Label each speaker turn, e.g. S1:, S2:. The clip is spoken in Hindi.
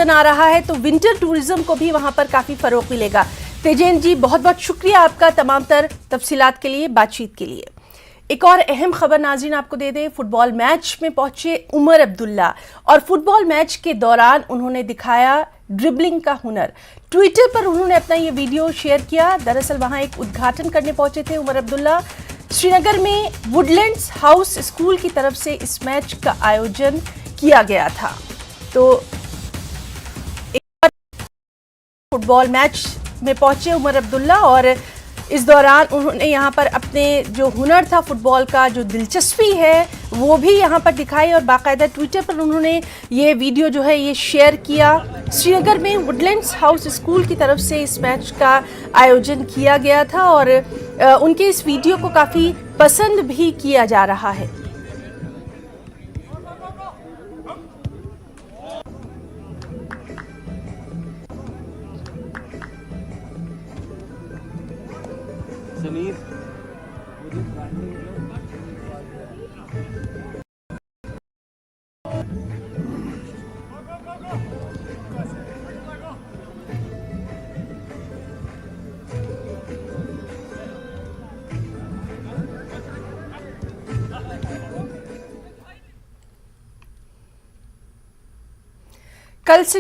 S1: सीजन आ रहा है तो विंटर टूरिज्म को भी वहां पर काफी फरोग मिलेगा। तेजेन जी, बहुत बहुत शुक्रिया आपका तमाम तर तफसीलात के लिए, बातचीत के लिए। एक और अहम खबर नाज़रीन आपको दे दें, फुटबॉल मैच में पहुंचे उमर अब्दुल्ला और फुटबॉल मैच के दौरान उन्होंने दिखाया ड्रिबलिंग का हुनर। ट्विटर पर उन्होंने अपना ये वीडियो शेयर किया। दरअसल वहां एक उद्घाटन करने पहुंचे थे उमर अब्दुल्ला। श्रीनगर में वुडलैंड्स हाउस स्कूल की तरफ से इस मैच का आयोजन किया गया था। तो फुटबॉल मैच में पहुंचे उमर अब्दुल्ला और इस दौरान उन्होंने यहाँ पर अपने जो हुनर था फुटबॉल का, जो दिलचस्पी है वो भी यहाँ पर दिखाई और बाकायदा ट्विटर पर उन्होंने ये वीडियो जो है ये शेयर किया। श्रीनगर में वुडलैंड्स हाउस स्कूल की तरफ से इस मैच का आयोजन किया गया था और उनके इस वीडियो को काफ़ी पसंद भी किया जा रहा है।
S2: समीर
S1: कल से